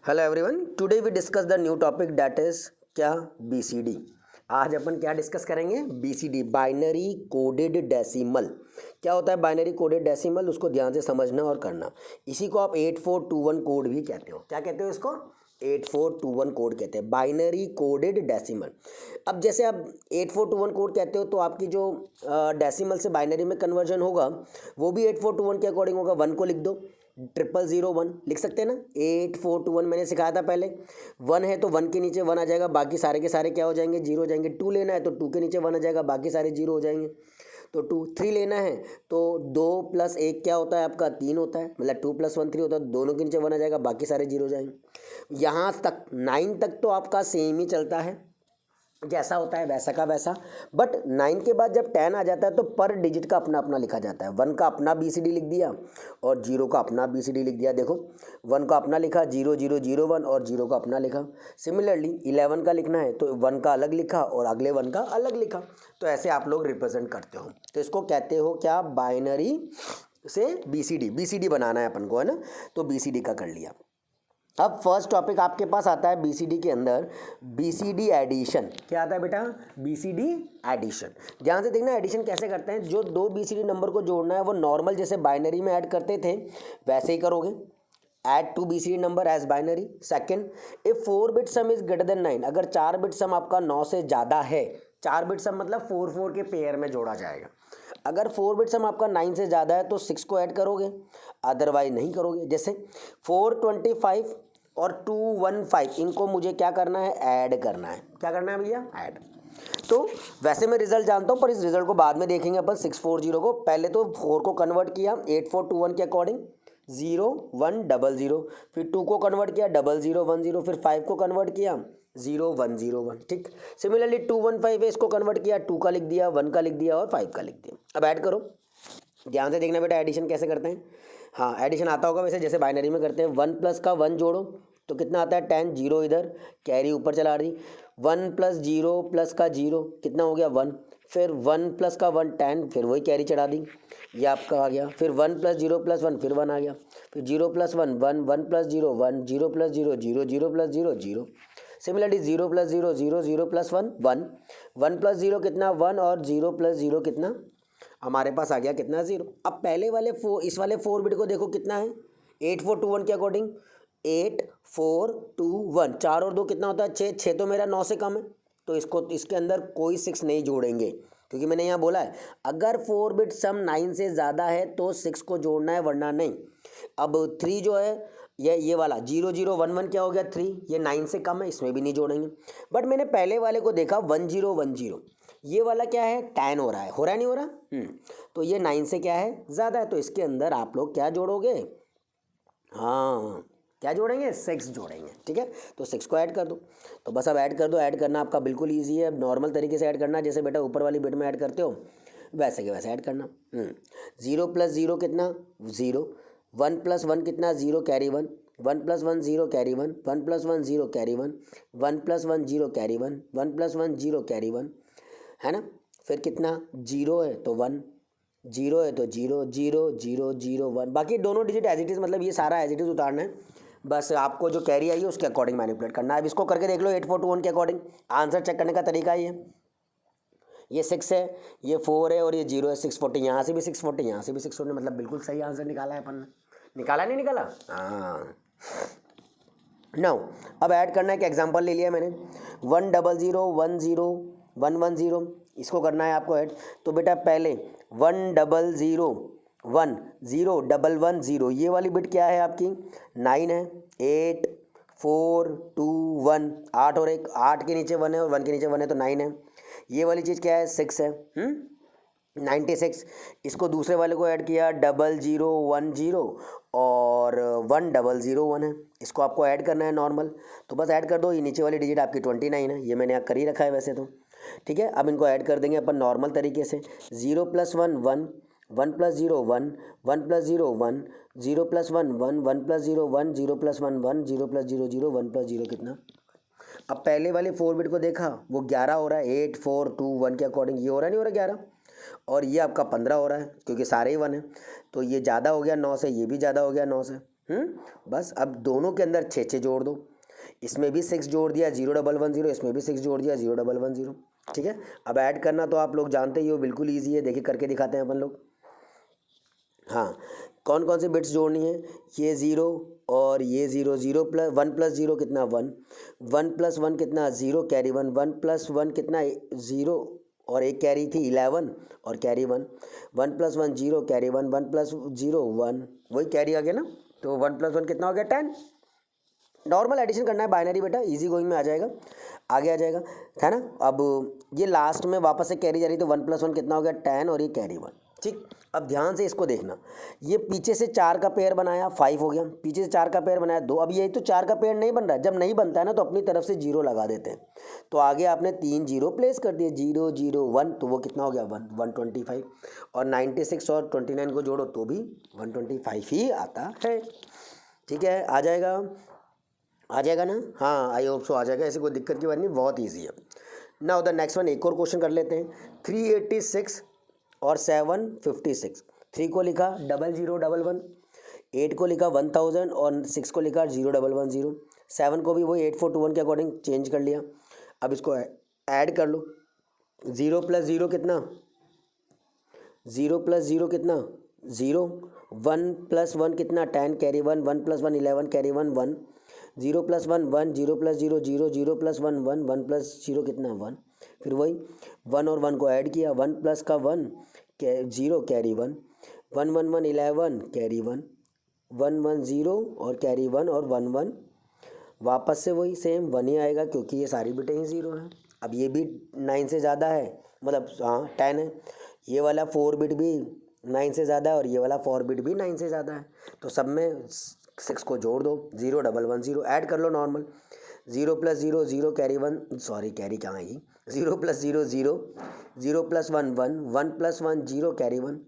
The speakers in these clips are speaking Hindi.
Hello everyone, today we discuss the new topic that is क्या बीसीडी। आज अपन क्या डिस्कस करेंगे? BCD, binary coded decimal. क्या होता है बाइनरी कोडेड डेसिमल? उसको ध्यान से समझना और करना। इसी को आप 8421 कोड भी कहते हो। क्या कहते हो इसको? 8421 कोड कहते हैं, बाइनरी कोडेड डेसिमल। अब जैसे आप 8421 कोड कहते हो तो आपकी जो डेसिमल से बाइनरी में कन्वर्जन होगा वो भी 8421 के अकॉर्डिंग होगा। 1 को लिख दो, 0001 लिख सकते हैं ना। 8421 मैंने सिखाया था पहले। 1 है तो 1 के नीचे 1 आ जाएगा, बाकी सारे के सारे क्या हो जाएंगे? 0 हो जाएंगे। 2 लेना है तो 2 के नीचे 1 आ जाएगा, बाकी सारे 0 हो जाएंगे। तो 2 3 लेना है तो 2 + 1 क्या होता है आपका? 3 होता है, मतलब 2 + 1 3 होता है। दोनों के नीचे 1 आ जाएगा, बाकी सारे 0 हो जाएंगे। यहाँ तक 9 तक तो आपका सेम ही चलता है, जैसा होता है वैसा का वैसा। बट 9 के बाद जब 10 आ जाता है तो पर डिजिट का अपना अपना लिखा जाता है। 1 का अपना बीसीडी लिख दिया और 0 का अपना बीसीडी लिख दिया। देखो 1 का अपना लिखा, 0001 और 0 का अपना लिखा। सिमिलरली 11 का लिखना है तो 1 का अलग लिखा और अगले 1 का अलग लिखा। तो ऐसे आप लोग रिप्रेजेंट करते हो। तो इसको कहते हो क्या? बाइनरी से बीसीडी बनाना है अपन को, है ना। तो बीसीडी का कर लिया। अब फर्स्ट टॉपिक आपके पास आता है बीसीडी के अंदर, बीसीडी एडिशन। क्या आता है बेटा? BCD addition. ध्यान से देखना एडिशन कैसे करते हैं। जो दो बीसीडी नंबर को जोड़ना है वो नॉर्मल जैसे बाइनरी में ऐड करते थे वैसे ही करोगे। Add to BCD number as binary. Second, if 4 bit sum is greater than 9, अगर 4 बिट सम आपका 9 से ज़्यादा है, 4 बिट सम मतलब 4 के पेयर में जोड़ा जाएगा। अगर 4 बिट सम आपका 9 से ज़्यादा है तो 6 को ऐड करोगे, अदरवाइज नहीं करोगे। जैसे 425 और 215, इनको मुझे क्या करना है? ऐड करना है। क्या करना है भैया? ऐड। तो वैसे मैं रिजल्ट जानता हूँ पर इस रिजल्ट को बाद में देखेंगे अपन। 640 को पहले तो 4 को कन्वर्ट किया 8421 के अकॉर्डिंग, 0100। फिर 2 को कन्वर्ट किया 0010। फिर 5 को कन्वर्ट किया 0101। ठीक। सिमिलरली 215 है, इसको कन्वर्ट किया, 2 का लिख दिया, 1 का लिख दिया और 5 का लिख दिया। अब ऐड करो। ध्यान से देखना बेटा एडिशन कैसे करते हैं। हाँ, एडिशन आता होगा वैसे, जैसे बाइनरी में करते हैं। 1 + का 1 जोड़ो तो कितना आता है? 10। 0 इधर, कैरी ऊपर चला रही। 1 + 0 + का 0 कितना हो गया? 1। फिर 1 + का 1 10, फिर वही कैरी चढ़ा दी, ये आपका आ गया। फिर 1 + 0 + 1, फिर 1 आ गया। फिर 0 + 1 1, 1 + 0 1, 0 + 0 0, 0 + 0 0। सिमिलरली 0 + 0 0, 0 + 1 1, 1 + 0 कितना? 1 और 0 + 0 कितना? हमारे पास आ गया कितना? 0। अब पहले वाले इस वाले 4 बिट को देखो कितना है 8421 के अकॉर्डिंग। 8421, 4 और 2 कितना होता है? 6। 6 तो मेरा 9 से कम है तो इसको इसके अंदर कोई 6 नहीं जोड़ेंगे, क्योंकि मैंने यहाँ बोला है अगर 4 बिट सम 9 से ज़्यादा है तो 6 को जोड़ना है, वरना नहीं। अब 3 जो है ये वाला 0011 क्या हो गया? 3। ये 9 से कम है, इसमें भी नहीं जोड़ेंगे। बट मैंने पहले वाले को देखा 1010, ये वाला क्या है? 10 हो रहा है। हो रहा है नहीं हो रहा? तो ये 9 से क्या है? ज़्यादा है। तो इसके अंदर आप लोग क्या जोड़ोगे? हाँ, क्या जोड़ेंगे? 6 जोड़ेंगे। ठीक है, तो 6 को ऐड कर दो। तो बस अब ऐड कर दो। ऐड करना आपका बिल्कुल ईजी है। नॉर्मल तरीके से ऐड करना, जैसे बेटा ऊपर वाली बिट में ऐड करते हो वैसे के वैसे ऐड करना। 0 + 0 कितना? 0। 1 + 1 कितना? 0 carry 1, 1 + 1 0 carry 1, 1 + 1 0 carry 1, 1 + 1 0 carry 1, 1 + 1 0 carry 1, है ना। फिर कितना? 0 है तो 1, 0 है तो 0 0 0 0 1। बाकी दोनों डिजिट एज इट इज़, मतलब ये सारा एज इट इज़ उतारना है। बस आपको जो कैरी आई है उसके अकॉर्डिंग मैनिपुलेट करना है। अब इसको करके देख लो 8421 के अकॉर्डिंग। आंसर चेक करने का तरीका ये 6 है, ये 4 है और ये 0 है। 640, यहाँ से भी 640, यहाँ से भी 640, मतलब बिल्कुल सही आंसर निकाला है अपन ने। निकाला नहीं निकाला? हाँ। नाउ अब ऐड करना है। एक एग्जांपल ले लिया मैंने, 10010, इसको करना है आपको ऐड। तो बेटा पहले 10010 10110, ये वाली बिट क्या है आपकी? 9 है। 8 4 2 1, 8 और 1, 8 के नीचे 1 है और 1 के नीचे 1 है तो 9 है। ये वाली चीज़ क्या है? 6 है। 96। इसको दूसरे वाले को ऐड किया 0010 और 1001 है। इसको आपको ऐड करना है नॉर्मल, तो बस ऐड कर दो। ये नीचे वाली डिजिट आपकी 29 है, ये मैंने यहाँ कर ही रखा है वैसे तो। ठीक है, अब इनको ऐड कर देंगे अपन नॉर्मल तरीके से। 0 + 1 1, 1 + 0 1, 1 + 0 1, 0 + 1 1, 1 + 0 1, 0 + 1 1, 0 + 0 0, 1 + 0 कितना? अब पहले वाले 4 बिट को देखा, वो 11 हो रहा है 8421 के अकॉर्डिंग। ये हो रहा नहीं हो रहा 11? और ये आपका 15 हो रहा है क्योंकि सारे ही 1 है। तो ये ज़्यादा हो गया 9 से, ये भी ज़्यादा हो गया 9 से। बस अब दोनों के अंदर 6 जोड़ दो, इसमें भी 6 जोड़ दिया 0110, इसमें भी 6 जोड़ दिया 0110। ठीक है, अब ऐड करना तो आप लोग जानते ही हो, बिल्कुल ईजी है, देखिए करके दिखाते हैं अपन लोग। हाँ, कौन कौन सी बिट्स जोड़नी है, ये 0 और ये 0, 0 प्लस 1 प्लस 0 कितना 1, 1 प्लस 1 कितना 0 कैरी 1, 1 प्लस 1 कितना 0 और एक कैरी थी 11 और कैरी 1, 1 प्लस 1 0 कैरी 1, 1 प्लस 0 1, वही कैरी आ गया ना, तो 1 प्लस 1 कितना हो गया 10। नॉर्मल एडिशन करना है बाइनरी बेटा, इजी गोइंग में आ जाएगा, आगे आ जाएगा, है ना। अब ये लास्ट में वापस से कैरी जा रही, तो 1 प्लस 1 कितना हो गया 10 और ये कैरी 1। ठीक, अब ध्यान से इसको देखना, ये पीछे से 4 का पेयर बनाया 5 हो गया, पीछे से 4 का पेयर बनाया 2, अब यही तो 4 का पेयर नहीं बन रहा है, जब नहीं बनता है ना तो अपनी तरफ से 0 लगा देते हैं, तो आगे आपने 3 0 प्लेस कर दिए, 0 0 1, तो वो कितना हो गया 125, और 96 और 29 को जोड़ो तो भी 125 ही आता है। ठीक है, आ जाएगा ना, हाँ आई होप सो आ जाएगा, ऐसी कोई दिक्कत की बात नहीं, बहुत ईजी है। नाउ द नेक्स्ट वन, एक और क्वेश्चन कर लेते हैं। 386 और 756, 3 को लिखा 0011, 8 को लिखा 1000 और 6 को लिखा 0110, 7 को भी वही 8421 के अकॉर्डिंग चेंज कर लिया। अब इसको ऐड कर लो, 0 प्लस 0 कितना, 0 प्लस 0 कितना 0, 1 प्लस 1 कितना 10 carry 1, 1 plus 1 11 carry 1 1, 0 plus 1 1, 0 plus 0 0, 0 plus 1 1, 1 plus 0 कितना 1, फिर वही 1 और 1 को ऐड किया, 1 प्लस का 1 0 कैरी 1, 1 1 1 11 कैरी 1, 1 1 0 और कैरी 1 और 1 1, वापस से वही सेम 1 ही आएगा क्योंकि ये सारी बिटें ही 0 हैं। अब ये भी 9 से ज़्यादा है, मतलब हाँ 10 है, ये वाला 4 बिट भी 9 से ज़्यादा है और ये वाला 4 बिट भी 9 से ज़्यादा है, तो सब में 6 को जोड़ दो, 0110 ऐड कर लो normal, 0 plus 0 0 carry 1, sorry carry कहाँ आएगी, 0 plus 0 0, 0 plus 1 1, 1 plus 1 0 carry 1,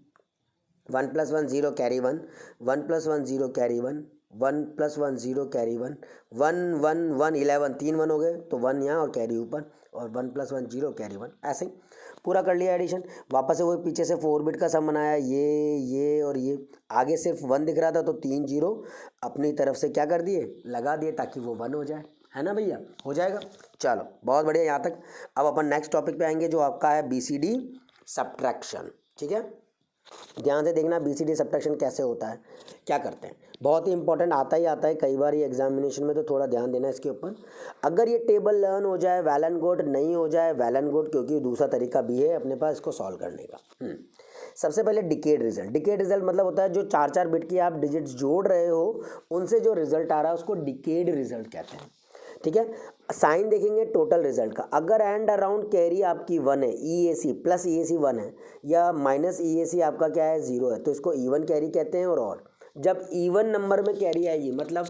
1 plus 1 0 carry 1, 1 plus 1 0 carry 1, 1 plus 1 0 carry 1, 1 1 1 11, 3 1 हो गए तो 1 यहाँ और कैरी ऊपर, और 1 प्लस 1 0 कैरी 1, ऐसे ही पूरा कर लिया एडिशन। वापस से वही पीछे से 4 बिट का सम बनाया, ये और ये, आगे सिर्फ 1 दिख रहा था तो 3 0 अपनी तरफ से क्या कर दिए, लगा दिए ताकि वो 1 हो जाए, है ना भैया, हो जाएगा। चलो बहुत बढ़िया यहाँ तक। अब अपन नेक्स्ट टॉपिक पे आएंगे जो आपका है BCD सब्ट्रैक्शन। ठीक है, ध्यान से देखना BCD सब्ट्रैक्शन कैसे होता है, क्या करते हैं, बहुत ही इंपॉर्टेंट, आता ही आता है कई बार ये एग्जामिनेशन में, तो थोड़ा ध्यान देना इसके ऊपर। अगर ये टेबल लर्न हो जाए वेल एंड गुड, नहीं हो जाए वेल एंड गुड, क्योंकि दूसरा तरीका भी है अपने पास इसको सॉल्व करने का। सबसे पहले डिकेड रिजल्ट मतलब होता है जो 4 बिट की आप डिजिट्स जोड़ रहे हो उनसे जो रिजल्ट आ रहा है उसको डिकेड रिजल्ट कहते हैं। ठीक है, साइन देखेंगे टोटल रिजल्ट का, अगर एंड अराउंड कैरी आपकी 1 है, EAC प्लस EAC 1 है, या माइनस EAC आपका क्या है 0 है, तो इसको इवन कैरी कहते हैं। और जब इवन नंबर में कैरी आएगी, मतलब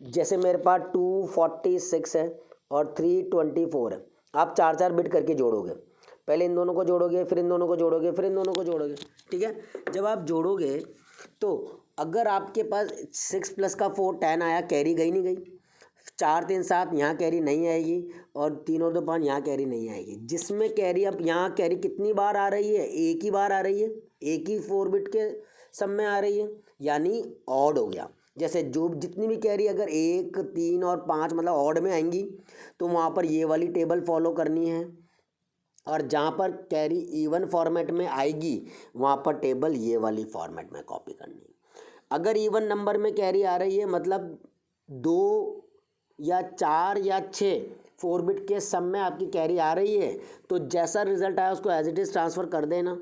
जैसे मेरे पास 246 है और 324 है, आप 4 बिट करके जोड़ोगे, पहले इन दोनों को जोड़ोगे, फिर इन दोनों को जोड़ोगे, फिर इन दोनों को जोड़ोगे। ठीक है, जब आप जोड़ोगे तो अगर आपके पास 6 प्लस का 4 10 आया, कैरी गई नहीं गई, 4 3 7 यहाँ कैरी नहीं आएगी, और 3 और 2 5 यहाँ कैरी नहीं आएगी, जिसमें कैरी अब यहाँ कैरी कितनी बार आ रही है, एक ही बार आ रही है, एक ही 4 बिट के सब में आ रही है, यानी ऑड हो गया। जैसे जो जितनी भी कैरी अगर 1 3 और 5 मतलब ऑड में आएंगी तो वहाँ पर ये वाली टेबल फॉलो करनी है, और जहाँ पर कैरी इवन फॉर्मेट में आएगी वहाँ पर टेबल ये वाली फॉर्मेट में कॉपी करनी है। अगर इवन नंबर में कैरी आ रही है, मतलब 2 या 4 या 6 4 बिट के सम में आपकी कैरी आ रही है, तो जैसा रिजल्ट आया उसको एज इट इज़ ट्रांसफ़र कर देना।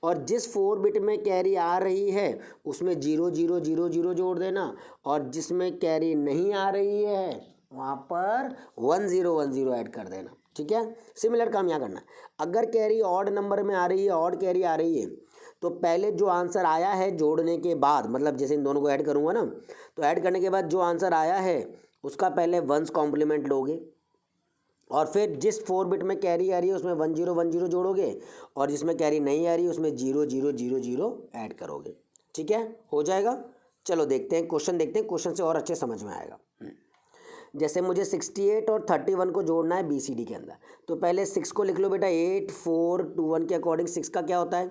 और जिस 4 बिट में कैरी आ रही है उसमें 0 0 0 0 जोड़ देना, और जिसमें कैरी नहीं आ रही है वहाँ पर 1 0 1 0 ऐड कर देना। ठीक है, सिमिलर काम यहाँ करना है। अगर कैरी ऑड नंबर में आ रही है, ऑड कैरी आ रही है, तो पहले जो आंसर आया है जोड़ने के बाद, मतलब जैसे इन दोनों को ऐड करूँगा ना, तो ऐड करने के बाद जो आंसर आया है उसका पहले 1s कॉम्प्लीमेंट लोगे, और फिर जिस 4 बिट में कैरी आ रही है उसमें 1 0 1 0 जोड़ोगे, और जिसमें कैरी नहीं आ रही है उसमें 0 0 0 0 ऐड करोगे। ठीक है, हो जाएगा। चलो देखते हैं क्वेश्चन, देखते हैं क्वेश्चन से और अच्छे समझ में आएगा। जैसे मुझे 68 और 31 को जोड़ना है BCD के अंदर, तो पहले 6 को लिख लो बेटा, 8 4 2 1 के अकॉर्डिंग 6 का क्या होता है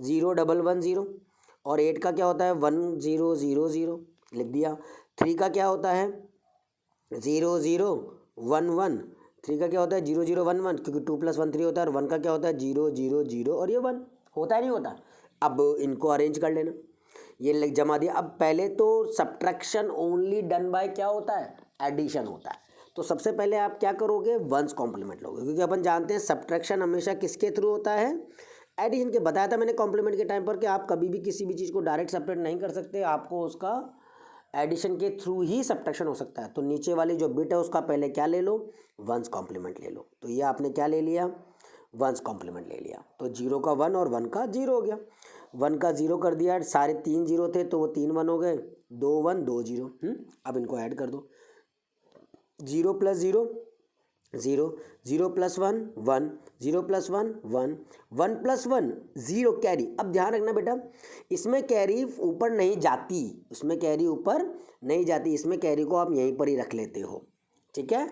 0 1 1 0, और 8 का क्या होता है 1 0 0 0, लिख दिया। 3 का क्या होता है 0 0 1 1, 3 का क्या होता है 0 0 1 1, क्योंकि 2 + 1 3 होता है, और 1 का क्या होता है 0 0 0 और ये 1 होता है नहीं होता। अब इनको अरेंज कर लेना, ये जमा दिया। अब पहले तो सब्ट्रैक्शन ओनली डन बाय क्या होता है एडिशन होता है, तो सबसे पहले आप क्या करोगे वंस कॉम्प्लीमेंट लोगे, क्योंकि अपन जानते हैं सब्ट्रैक्शन हमेशा किसके थ्रू होता है एडिशन के। बताया था मैंने कॉम्प्लीमेंट के टाइम पर कि आप कभी भी किसी भी चीज़ को डायरेक्ट सेपरेट नहीं कर सकते, आपको उसका एडिशन के थ्रू ही सब्ट्रैक्शन हो सकता है। तो नीचे वाली जो बिट है उसका पहले क्या ले लो वंस कॉम्प्लीमेंट ले लो, तो ये आपने क्या ले लिया वंस कॉम्प्लीमेंट ले लिया। तो 0 का 1 और 1 का 0 हो गया। 1 का 0 कर दिया, सारे 3 0 थे तो वो 3 1 हो गए, 2 1 2 0। अब इनको ऐड कर दो, 0 + 0 0, 0 + 1 1, 0 + 1 1, 1 + 1 0 कैरी। अब ध्यान रखना बेटा इसमें कैरी ऊपर नहीं जाती, इसमें कैरी ऊपर नहीं जाती, इसमें कैरी को आप यहीं पर ही रख लेते हो, ठीक है।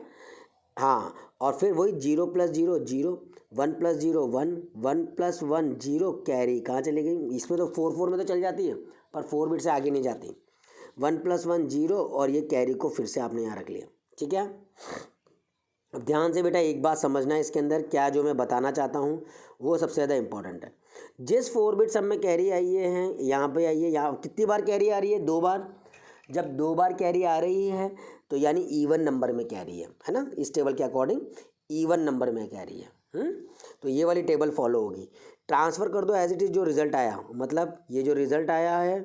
हाँ, और फिर वही 0 + 0 0, 1 + 0 1, 1 + 1 0 कैरी कहाँ चली गई, इसमें तो 4 4 में तो चल जाती है पर 4 बिट से आगे नहीं जाती। 1 + 1 0 और ये कैरी को फिर से आपने यहाँ रख लिया, ठीक है। अब ध्यान से बेटा एक बात समझना है, इसके अंदर क्या जो मैं बताना चाहता हूँ वो सबसे ज़्यादा इंपॉर्टेंट है। जिस 4 बिट सब में कैरी आई है यहाँ पे आई है, यहाँ कितनी बार कैरी आ रही है 2 बार। जब 2 बार कैरी आ रही है तो यानी इवन नंबर में कैरी है ना, इस टेबल के अकॉर्डिंग इवन नंबर में कैरी है। तो ये वाली टेबल फॉलो होगी। ट्रांसफ़र कर दो एज इट इज़ जो रिज़ल्ट आया, मतलब ये जो रिज़ल्ट आया है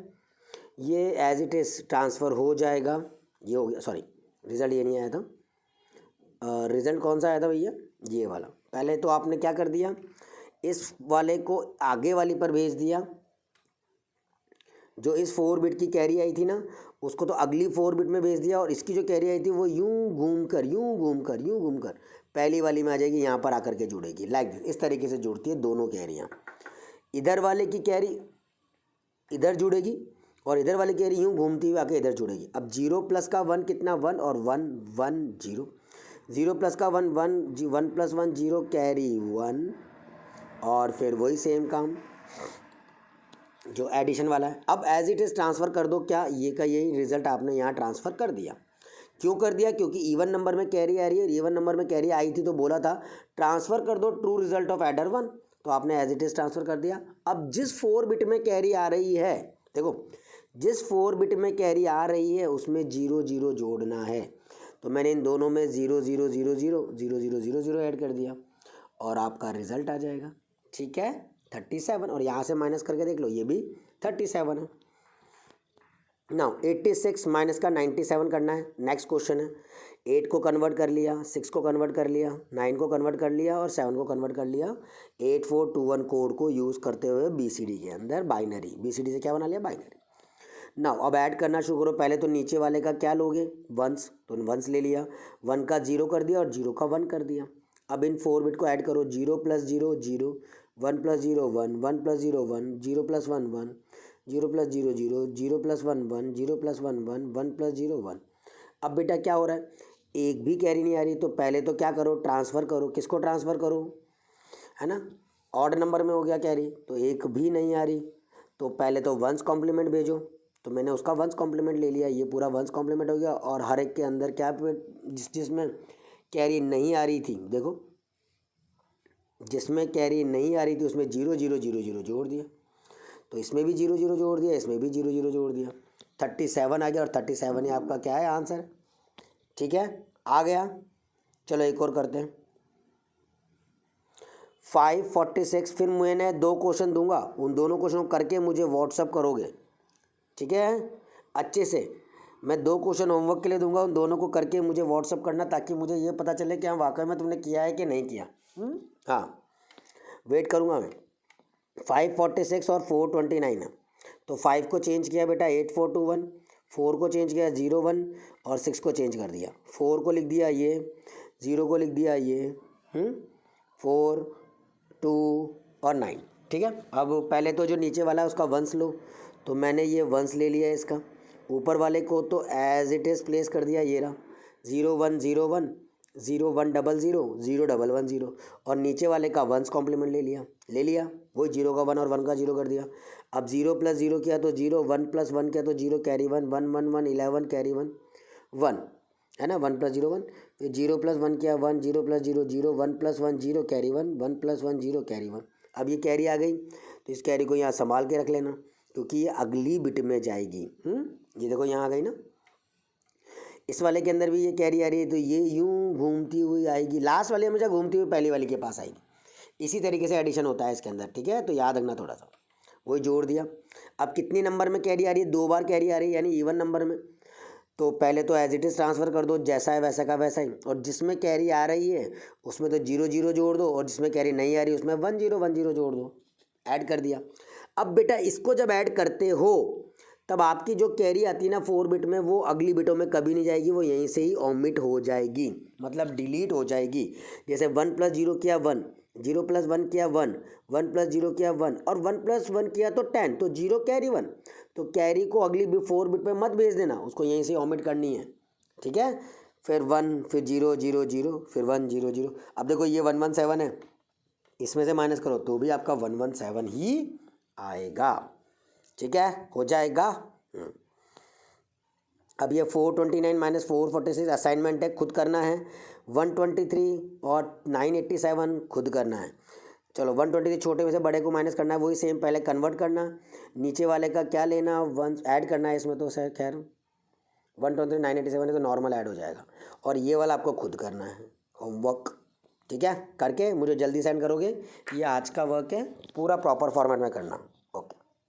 ये एज इट इज़ ट्रांसफ़र हो जाएगा। ये हो गया, सॉरी रिज़ल्ट ये नहीं आया था, रिज़ल्ट कौन सा आया था भैया ये वाला। पहले तो आपने क्या कर दिया इस वाले को आगे वाली पर भेज दिया, जो इस 4 बिट की कैरी आई थी ना उसको तो अगली 4 बिट में भेज दिया, और इसकी जो कैरी आई थी वो यूं घूम कर पहली वाली में आ जाएगी, यहाँ पर आकर के जुड़ेगी लाइक दिस। इस तरीके से जुड़ती है दोनों कैरियाँ। इधर वाले की कैरी इधर जुड़ेगी और इधर वाली कैरी यूं घूमती हुई आके इधर जुड़ेगी। अब 0 + का 1 कितना 1 और 1 1 0, 0 + का 1 1, 1 + 1 0 कैरी 1, और फिर वही सेम काम जो एडिशन वाला है। अब एज इट इज़ ट्रांसफ़र कर दो, क्या ये का यही रिज़ल्ट आपने यहाँ ट्रांसफ़र कर दिया। क्यों कर दिया, क्योंकि इवन नंबर में कैरी आ रही है, इवन नंबर में कैरी आई थी तो बोला था ट्रांसफ़र कर दो ट्रू रिज़ल्ट ऑफ एडर 1, तो आपने एज इट इज़ ट्रांसफ़र कर दिया। अब जिस 4 बिट में कैरी आ रही है, देखो जिस 4 बिट में कैरी आ रही है उसमें 0 0 जोड़ना है, तो मैंने इन दोनों में 0 0 0 0 0 0 0 0 ऐड कर दिया और आपका रिज़ल्ट आ जाएगा, ठीक है 37। और यहाँ से माइनस करके देख लो ये भी 37 है। नाउ 86 माइनस का 97 करना है। नेक्स्ट क्वेश्चन है, 8 को कन्वर्ट कर लिया, 6 को कन्वर्ट कर लिया, 9 को कन्वर्ट कर लिया और 7 को कन्वर्ट कर लिया 8421 कोड को यूज़ करते हुए BCD के अंदर बाइनरी। BCD से क्या बना लिया बाइनरी। नाउ अब ऐड करना शुरू करो। पहले तो नीचे वाले का क्या लोगे वंस, तो वंस ले लिया, 1 का 0 कर दिया और 0 का 1 कर दिया। अब इन 4 बिट को ऐड करो, 0 + 0 0, 1 + 0 1, 1 + 0 1, 0 + 1 1, 0 + 0 0, 0 + 1 1, 0 + 1 1, 1 + 0 1। अब बेटा क्या हो रहा है, एक भी कैरी नहीं आ रही, तो पहले तो क्या करो ट्रांसफ़र करो। किसको ट्रांसफ़र करो, है ना, ऑड नंबर में हो गया कैरी, तो एक भी नहीं आ रही, तो पहले तो वंस कॉम्प्लीमेंट भेजो। तो मैंने उसका वंस कॉम्प्लीमेंट ले लिया, ये पूरा वंस कॉम्प्लीमेंट हो गया। और हर एक के अंदर क्या जिसमें कैरी नहीं आ रही थी, देखो जिसमें कैरी नहीं आ रही थी उसमें 0 0 0 0 जोड़ दिया, तो इसमें भी 0 0 जोड़ दिया, इसमें भी 0 0 जोड़ दिया, 37 आ गया। और 37 ही आपका क्या है आंसर, ठीक है आ गया। चलो एक और करते हैं 546। फिर मैंने 2 क्वेश्चन दूंगा, उन दोनों क्वेश्चन को करके मुझे व्हाट्सअप करोगे, ठीक है अच्छे से। मैं 2 क्वेश्चन होमवर्क के लिए दूंगा, उन दोनों को करके मुझे व्हाट्सअप करना, ताकि मुझे ये पता चले कि हाँ वाकई में तुमने किया है कि नहीं किया। हाँ वेट करूँगा मैं। 546 और 429 है, तो 5 को चेंज किया बेटा 8421, 4 को चेंज किया 01 और 6 को चेंज कर दिया। 4 को लिख दिया ये, 0 को लिख दिया ये, 4 2 और 9, ठीक है। अब पहले तो जो नीचे वाला है उसका वंस लो, तो मैंने ये वंस ले लिया है इसका। ऊपर वाले को तो एज इट इज़ प्लेस कर दिया, ये रहा 0 1 0 1 0 1 0 0 0 1 1 0 और नीचे वाले का वंस कॉम्प्लीमेंट ले लिया वही 0 का 1 और 1 का 0 कर दिया। अब 0 + 0 किया तो 0, 1 + 1 किया तो 0 कैरी 1, 1 1 1 11 कैरी 1 1 है ना, 1 + 0 1। फिर 0 + 1 किया 1, 0 + 0 0, 1 + 1 0 कैरी 1, 1 + 1 0 कैरी 1। अब ये कैरी आ गई तो इस कैरी को यहाँ संभाल के रख लेना क्योंकि ये अगली बिट में जाएगी। ये देखो यहाँ आ गई ना, इस वाले के अंदर भी ये कैरी आ रही है तो ये यूं घूमती हुई आएगी, लास्ट वाली हमेशा घूमती हुई पहली वाली के पास आएगी। इसी तरीके से एडिशन होता है इसके अंदर, ठीक है, तो याद रखना थोड़ा सा। वही जोड़ दिया। अब कितनी नंबर में कैरी आ रही है, 2 बार कैरी आ रही है यानी इवन नंबर में, तो पहले तो एज इट इज़ ट्रांसफ़र कर दो, जैसा है वैसा का वैसा ही, और जिसमें कैरी आ रही है उसमें तो 0 0 जोड़ दो और जिसमें कैरी नहीं आ रही उसमें 1 0 1 0 जोड़ दो। ऐड कर दिया। अब बेटा इसको जब ऐड करते हो तब आपकी जो कैरी आती है ना 4 बिट में, वो अगली बिटों में कभी नहीं जाएगी, वो यहीं से ही ओमिट हो जाएगी, मतलब डिलीट हो जाएगी। जैसे 1 + 0 किया 1, 0 + 1 किया 1, 1 + 0 किया 1 और 1 + 1 किया तो 10, तो 0 कैरी 1। तो कैरी को अगली 4 बिट में मत भेज देना, उसको यहीं से ओमिट करनी है, ठीक है। फिर 1, फिर 0 0 0, फिर 1 0 0। अब देखो ये 1 1 7 है, इसमें से माइनस करो तो भी आपका 1 1 7 ही आएगा, ठीक है, हो जाएगा। अब ये 429 - 446 असाइनमेंट है, खुद करना है। 123 और 987 खुद करना है। चलो 123 छोटे में से बड़े को माइनस करना है, वही सेम पहले कन्वर्ट करना, नीचे वाले का क्या लेना, 1 ऐड करना है इसमें, तो सर खैर 123 987 है तो नॉर्मल ऐड हो जाएगा, और ये वाला आपको खुद करना है होमवर्क, ठीक है, करके मुझे जल्दी सेंड करोगे। ये आज का वर्क है, पूरा प्रॉपर फॉर्मेट में करना।